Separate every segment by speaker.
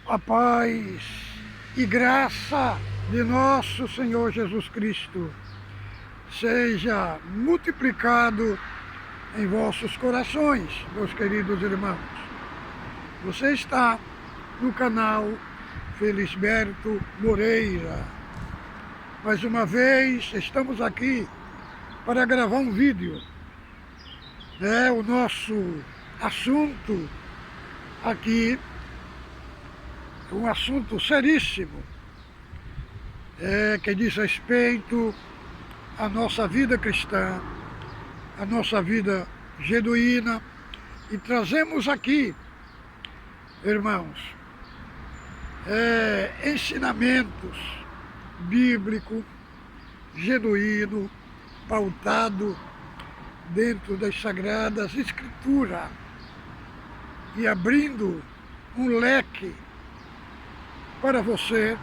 Speaker 1: A paz e graça de nosso Senhor Jesus Cristo seja multiplicado em vossos corações, meus queridos irmãos. Você está no canal Felisberto Moreira. Mais uma vez estamos aqui para gravar um vídeo. O nosso assunto aqui é um assunto seríssimo, que diz respeito à nossa vida cristã, à nossa vida genuína, e trazemos aqui, irmãos, ensinamentos bíblicos, genuíno, pautado dentro das Sagradas Escrituras e abrindo um leque para você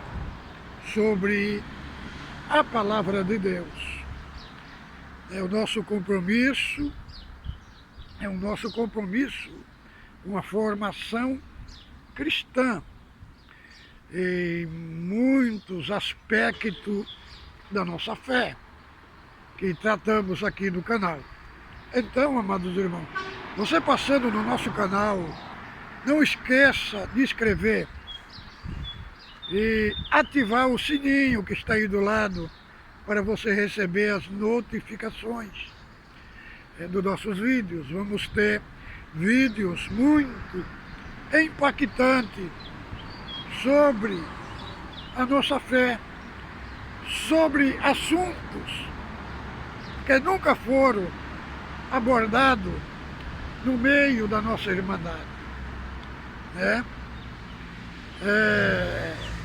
Speaker 1: sobre a Palavra de Deus. É o nosso compromisso, uma formação cristã em muitos aspectos da nossa fé que tratamos aqui no canal. Então, amados irmãos, você passando no nosso canal, não esqueça de inscrever e ativar o sininho que está aí do lado para você receber as notificações dos nossos vídeos. Vamos ter vídeos muito impactantes sobre a nossa fé, sobre assuntos que nunca foram abordados no meio da nossa irmandade,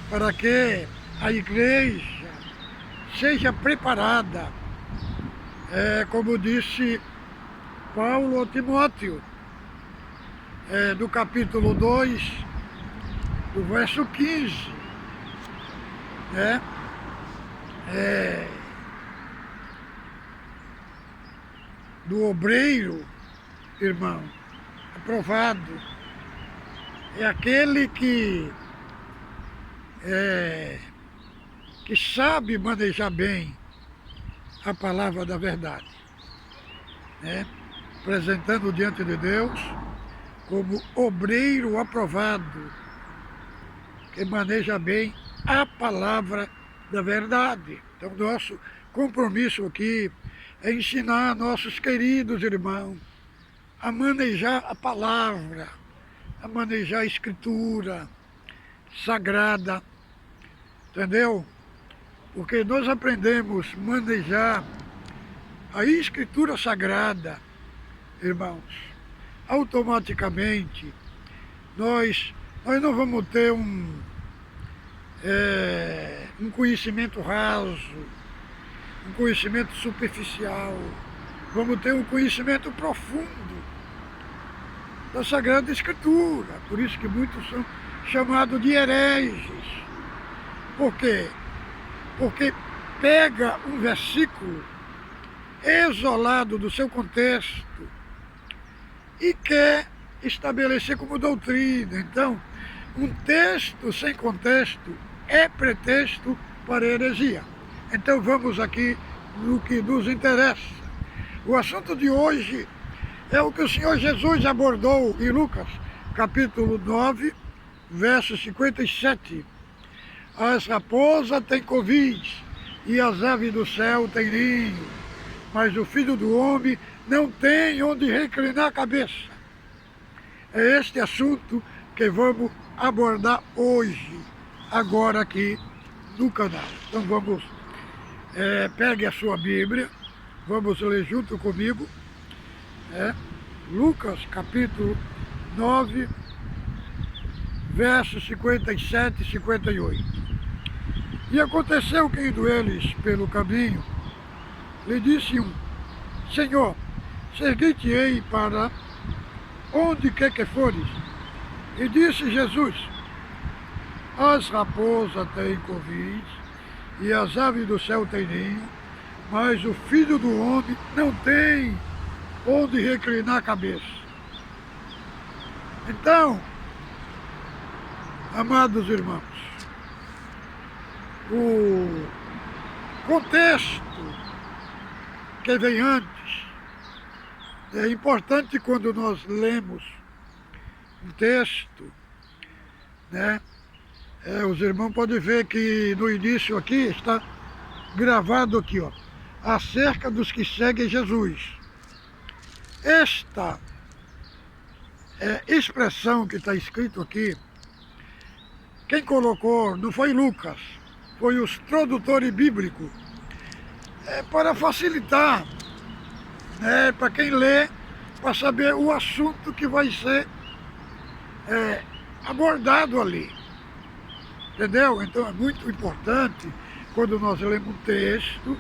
Speaker 1: para que a igreja seja preparada, como disse Paulo a Timóteo, do capítulo 2, do verso 15, do obreiro, irmão, aprovado, é aquele que sabe manejar bem a palavra da verdade, apresentando diante de Deus como obreiro aprovado, que maneja bem a palavra da verdade. Então, nosso compromisso aqui é ensinar nossos queridos irmãos a manejar a palavra, a manejar a escritura sagrada, entendeu? Porque nós aprendemos a manejar a escritura sagrada, irmãos, automaticamente nós não vamos ter um conhecimento raso, um conhecimento superficial, vamos ter um conhecimento profundo da Sagrada Escritura. Por isso que muitos são chamados de hereges. Por quê? Porque pega um versículo isolado do seu contexto e quer estabelecer como doutrina. Então, um texto sem contexto é pretexto para heresia. Então vamos aqui no que nos interessa. O assunto de hoje é o que o Senhor Jesus abordou em Lucas, capítulo 9, verso 57. As raposas têm covis e as aves do céu têm ninho, mas o Filho do Homem não tem onde reclinar a cabeça. É este assunto que vamos abordar hoje, agora aqui no canal. Então vamos, pegue a sua Bíblia, vamos ler junto comigo, Lucas capítulo 9, versos 57 e 58. E aconteceu que, indo eles pelo caminho, lhe disse um: Senhor, seguir-te-ei para onde quer que fores. E disse Jesus: as raposas têm covis e as aves do céu têm ninho, mas o Filho do Homem não tem onde reclinar a cabeça. Então, Amados irmãos, o contexto que vem antes é importante quando nós lemos um texto, né? Os irmãos podem ver que no início aqui está gravado aqui, ó, acerca dos que seguem Jesus. Esta expressão que está escrito aqui, quem colocou não foi Lucas, foi os tradutores bíblicos, para facilitar, né, para quem lê, para saber o assunto que vai ser abordado ali. Entendeu? Então é muito importante, quando nós lemos um texto,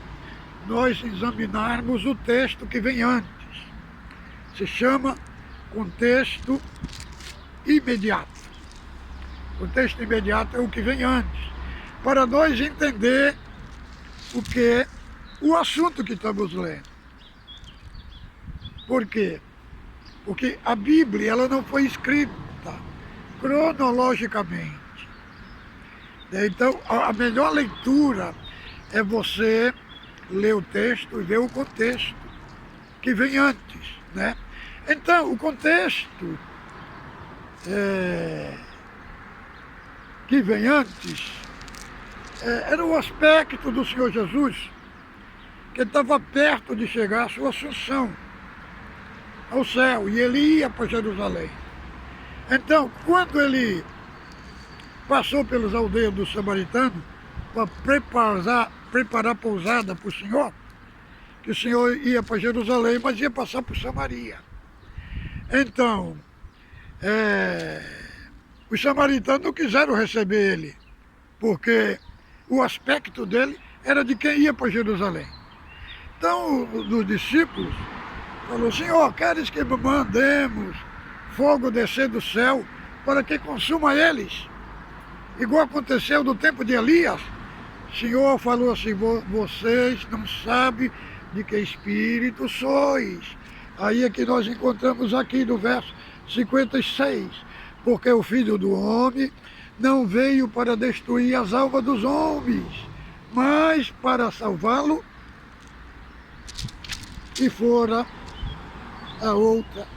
Speaker 1: nós examinarmos o texto que vem antes. Se chama contexto imediato. O contexto imediato é o que vem antes, para nós entender o assunto que estamos lendo. Por quê? Porque a Bíblia ela não foi escrita cronologicamente. Então, a melhor leitura é você ler o texto e ver o contexto que vem antes, né? Então, o contexto que vem antes era o aspecto do Senhor Jesus, que estava perto de chegar à sua assunção ao céu, e ele ia para Jerusalém. Então, quando ele passou pelas aldeias dos samaritanos para preparar pousada para o Senhor, que o Senhor ia para Jerusalém, mas ia passar por Samaria. Então, os samaritanos não quiseram receber ele, porque o aspecto dele era de quem ia para Jerusalém. Então, os discípulos falou: Senhor, queres que mandemos fogo descer do céu para que consuma eles? Igual aconteceu no tempo de Elias. O Senhor falou assim: vocês não sabem de que espírito sois. Aí é que nós encontramos aqui no verso 56. Porque o Filho do Homem não veio para destruir as almas dos homens, mas para salvá-lo. E fora a outra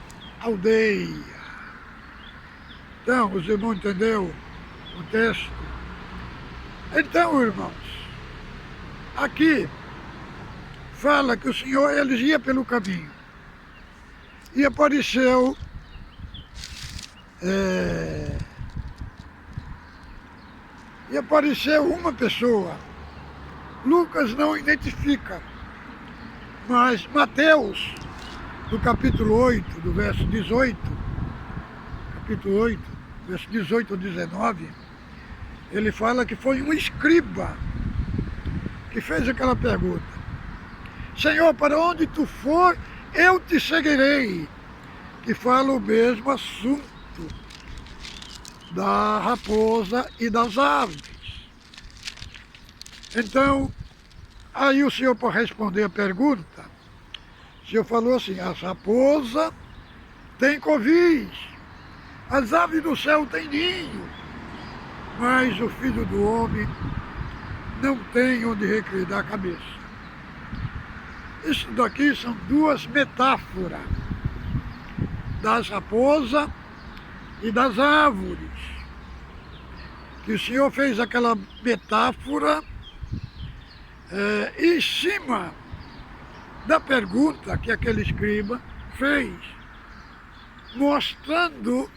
Speaker 1: aldeia. Então, os irmãos entenderam o texto? Então, irmãos, aqui fala que o Senhor, eles ia pelo caminho. E apareceu uma pessoa. Lucas não identifica, mas Mateus, do capítulo 8, do verso 18, capítulo 8, verso 18 a 19, ele fala que foi um escriba que fez aquela pergunta: Senhor, para onde tu for, eu te seguirei. Que fala o mesmo assunto da raposa e das aves. Então, aí o Senhor, para responder a pergunta, o Senhor falou assim: as raposas têm covis, as aves do céu têm ninho, mas o Filho do Homem não tem onde reclinar a cabeça. Isso daqui são duas metáforas, das raposas e das árvores, que o Senhor fez aquela metáfora em cima da pergunta que aquele escriba fez, mostrando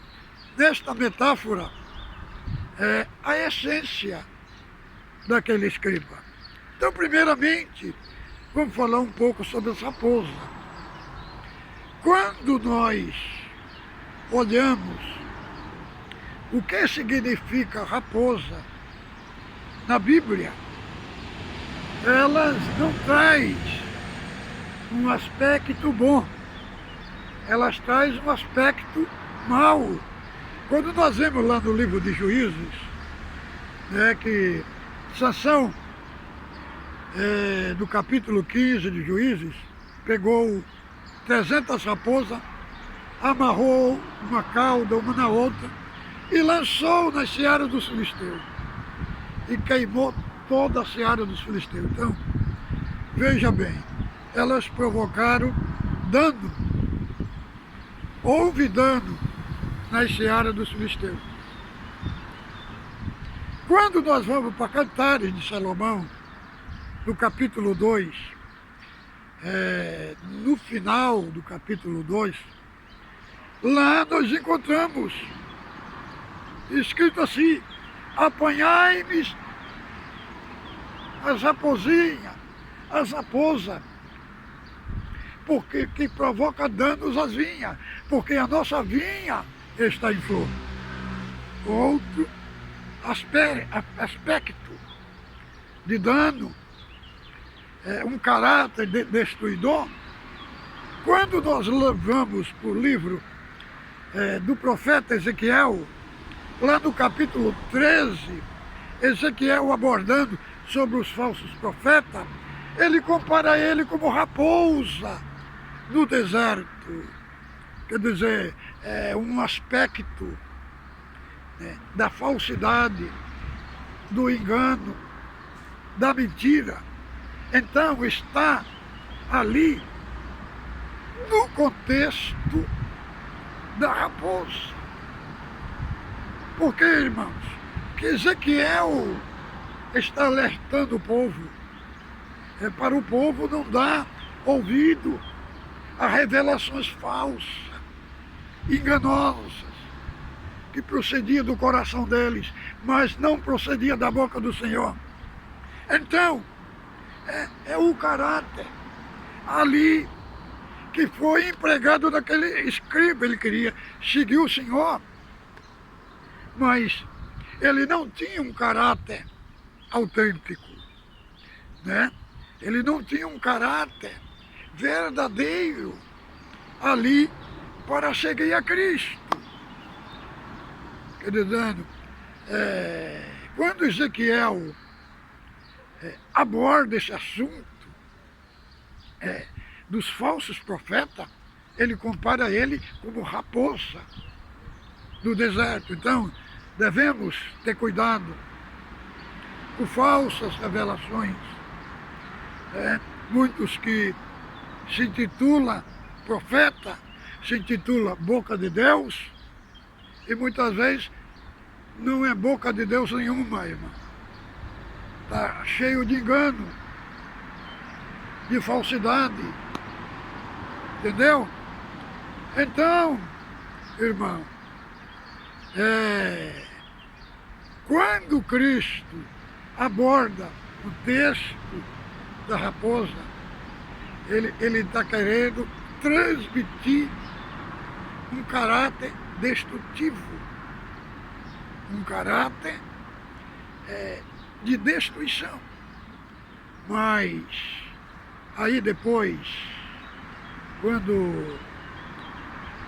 Speaker 1: nesta metáfora a essência daquele escriba. Então, primeiramente, vamos falar um pouco sobre as raposas. Quando nós olhamos o que significa raposa na Bíblia, elas não traz um aspecto bom, elas trazem um aspecto mau. Quando nós vemos lá no livro de Juízes, que Sansão, no capítulo 15 de Juízes, pegou 300 raposas, amarrou uma cauda uma na outra e lançou na seara dos filisteus, e queimou toda a seara dos filisteus. Então, veja bem, elas provocaram dano, houve dano nas searas dos filisteus. Quando nós vamos para Cantares de Salomão, no capítulo 2, no final do capítulo 2, lá nós encontramos escrito assim: apanhai-me as raposinhas, as raposas, porque que provoca danos às vinhas, porque a nossa vinha está em flor. Outro aspecto de dano, um caráter destruidor. Quando nós levamos para o livro do profeta Ezequiel, lá no capítulo 13, Ezequiel abordando sobre os falsos profetas, ele compara ele como raposa no deserto. Quer dizer, um aspecto da falsidade, do engano, da mentira. Então está ali no contexto da raposa. Porque, irmãos, que Ezequiel está alertando o povo, para o povo não dar ouvido a revelações falsas, enganosas, que procedia do coração deles, mas não procedia da boca do Senhor. Então, é o caráter ali que foi empregado daquele escriba. Ele queria seguir o Senhor, mas ele não tinha um caráter autêntico, né? Ele não tinha um caráter verdadeiro ali para seguir a Cristo. Quer dizer, quando Ezequiel aborda esse assunto dos falsos profetas, ele compara ele como raposa do deserto. Então, devemos ter cuidado com falsas revelações. Muitos que se intitulam profeta, se intitulam boca de Deus, e muitas vezes não é boca de Deus nenhuma, irmão. Está cheio de engano, de falsidade, entendeu? Então, irmão, quando Cristo aborda o texto da raposa, ele está querendo transmitir um caráter destrutivo, um caráter de destruição. Mas aí depois, quando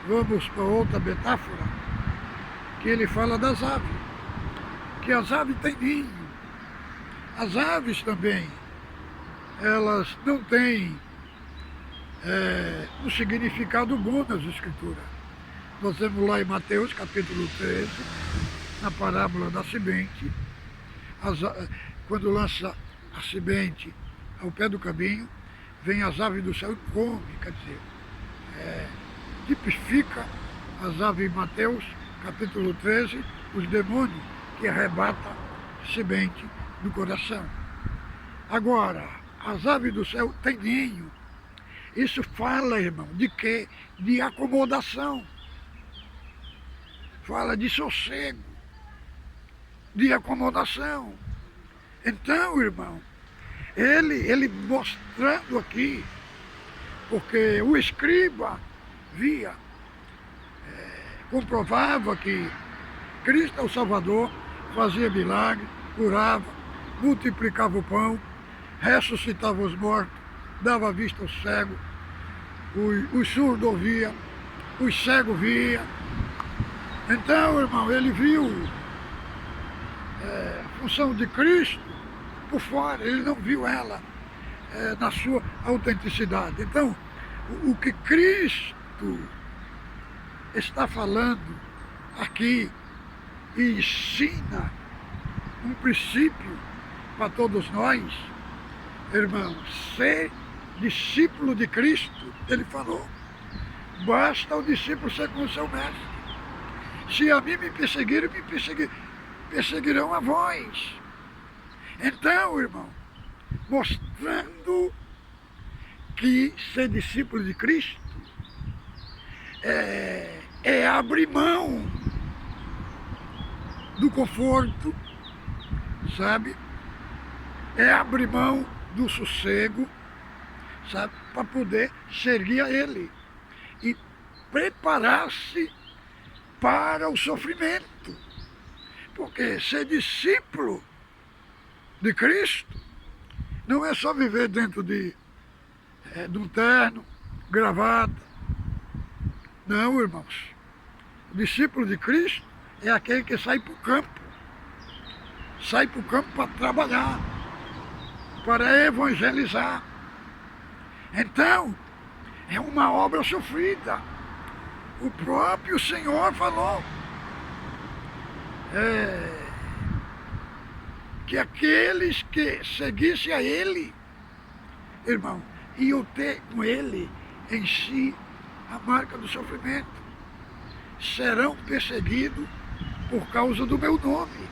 Speaker 1: vamos para outra metáfora, que ele fala das aves, que as aves têm ninho. As aves também, elas não têm um significado bom nas Escrituras. Nós vemos lá em Mateus capítulo 13, na parábola da semente, quando lança a semente ao pé do caminho, vem as aves do céu e come, quer dizer, tipifica as aves em Mateus capítulo 13, os demônios que arrebatam semente do coração. Agora, as aves do céu têm ninho. Isso fala, irmão, de quê? De acomodação. Fala de sossego, de acomodação. Então, irmão, ele mostrando aqui, porque o escriba via, comprovava que Cristo é o Salvador, fazia milagre, curava, multiplicava o pão, ressuscitava os mortos, dava vista aos cegos, os surdos ouviam, os cegos viam. Então, irmão, ele viu a função de Cristo por fora, ele não viu ela na sua autenticidade. Então, o que Cristo está falando aqui e ensina um princípio para todos nós, irmãos, ser discípulo de Cristo. Ele falou, basta o discípulo ser como seu mestre. Se a mim me perseguirem, perseguirão a vós. Então, irmão, mostrando que ser discípulo de Cristo é abrir mão do conforto, sabe? É abrir mão do sossego, sabe? Para poder seguir a Ele e preparar-se para o sofrimento. Porque ser discípulo de Cristo não é só viver dentro de um terno, gravata. Não, irmãos. O discípulo de Cristo é aquele que sai para o campo. Sai para o campo para trabalhar, para evangelizar. Então, é uma obra sofrida. O próprio Senhor falou que aqueles que seguissem a Ele, irmão, iam ter com Ele em si a marca do sofrimento. Serão perseguidos por causa do meu nome,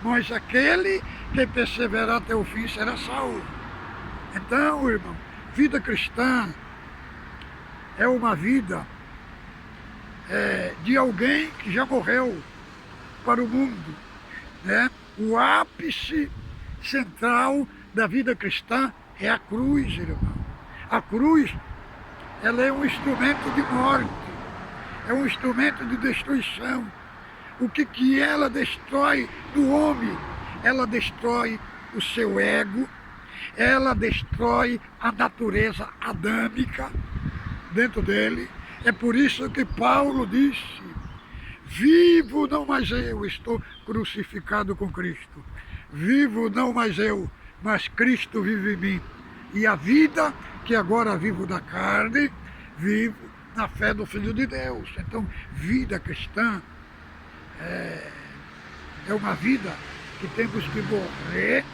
Speaker 1: mas aquele que perseverar até o fim será salvo. Então, irmão, vida cristã é uma vida de alguém que já morreu para o mundo, né? O ápice central da vida cristã é a cruz, irmão. A cruz, ela é um instrumento de morte, é um instrumento de destruição. O que ela destrói do homem? Ela destrói o seu ego, ela destrói a natureza adâmica dentro dele. É por isso que Paulo disse, vivo não mais eu, estou crucificado com Cristo. Vivo não mais eu, mas Cristo vive em mim. E a vida que agora vivo da carne, vivo na fé do Filho de Deus. Então, vida cristã é uma vida que temos que morrer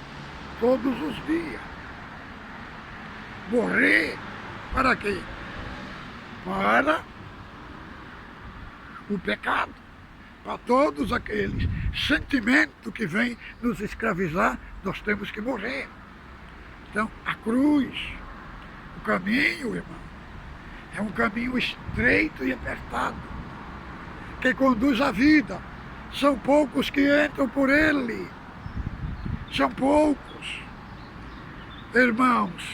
Speaker 1: todos os dias. Morrer para quê? Para o pecado, para todos aqueles sentimentos que vêm nos escravizar, nós temos que morrer. Então, a cruz, o caminho, irmão, é um caminho estreito e apertado, que conduz à vida. São poucos que entram por ele. São poucos. Irmãos,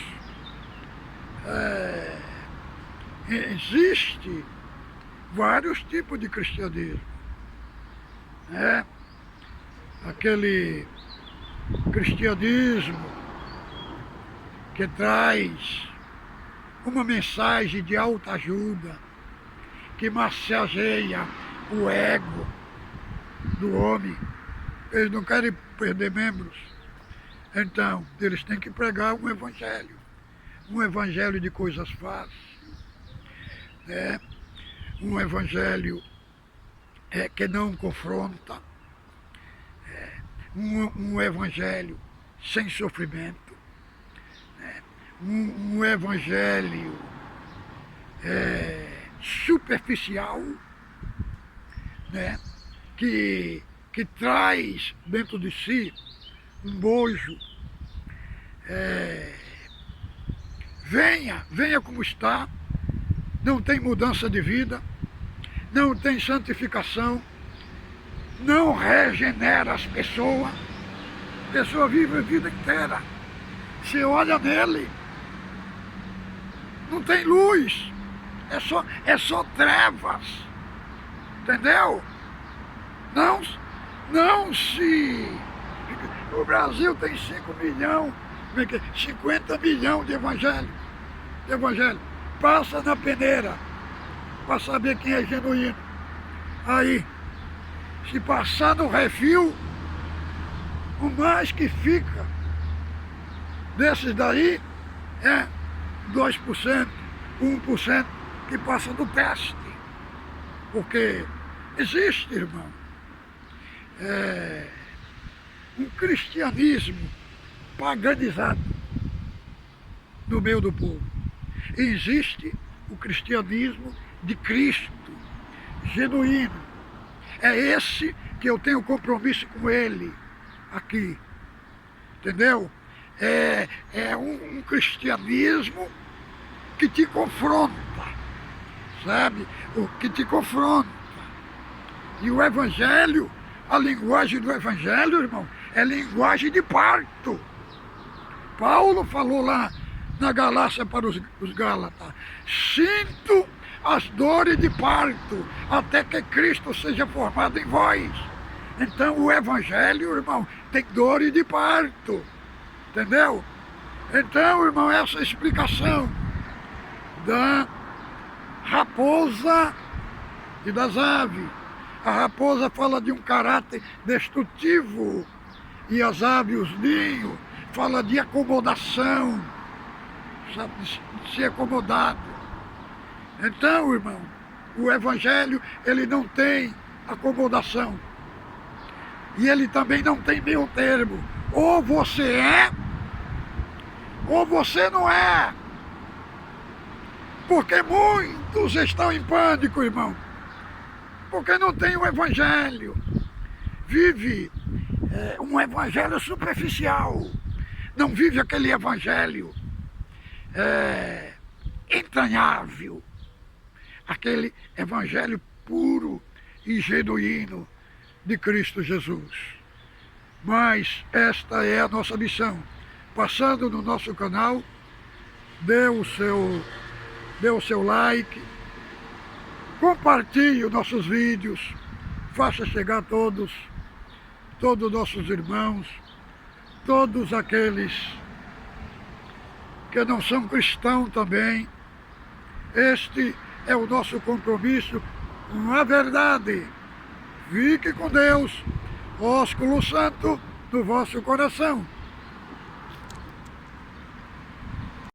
Speaker 1: existe vários tipos de cristianismo. Aquele cristianismo que traz uma mensagem de autoajuda, que massageia o ego do homem. Eles não querem perder membros. Então, eles têm que pregar um evangelho de coisas fáceis, um evangelho que não confronta, um evangelho sem sofrimento, um evangelho superficial, que traz dentro de si um bojo. Venha como está, não tem mudança de vida, não tem santificação, não regenera as pessoas. A pessoa vive a vida inteira, você olha nele, não tem luz, é só trevas, entendeu? Não se... O Brasil tem 5 milhões, 50 milhões de evangelho. Passa na peneira para saber quem é genuíno. Aí, se passar no refil, o mais que fica desses daí é 2%, 1% que passa do teste. Porque existe, irmão, um cristianismo paganizado no meio do povo. Existe o cristianismo de Cristo, genuíno. É esse que eu tenho compromisso com Ele aqui, entendeu? É um cristianismo que te confronta, sabe? O que te confronta. E o Evangelho, a linguagem do Evangelho, irmão, é linguagem de parto. Paulo falou lá na Galácia para os Gálatas: sinto as dores de parto, até que Cristo seja formado em vós. Então o Evangelho, irmão, tem dores de parto, entendeu? Então, irmão, essa explicação da raposa e das aves. A raposa fala de um caráter destrutivo, e as aves, os ninhos, fala de acomodação, sabe, de ser acomodado. Então, irmão, o Evangelho, ele não tem acomodação. E ele também não tem meio termo. Ou você é, ou você não é. Porque muitos estão em pânico, irmão. Porque não tem o Evangelho. Vive um Evangelho superficial. Não vive aquele Evangelho entranhável. Aquele Evangelho puro e genuíno de Cristo Jesus. Mas esta é a nossa missão. Passando no nosso canal, dê o seu like, compartilhe os nossos vídeos, faça chegar a todos os nossos irmãos, todos aqueles que não são cristãos também. Este é o nosso compromisso com a verdade. Fique com Deus, ósculo santo do vosso coração.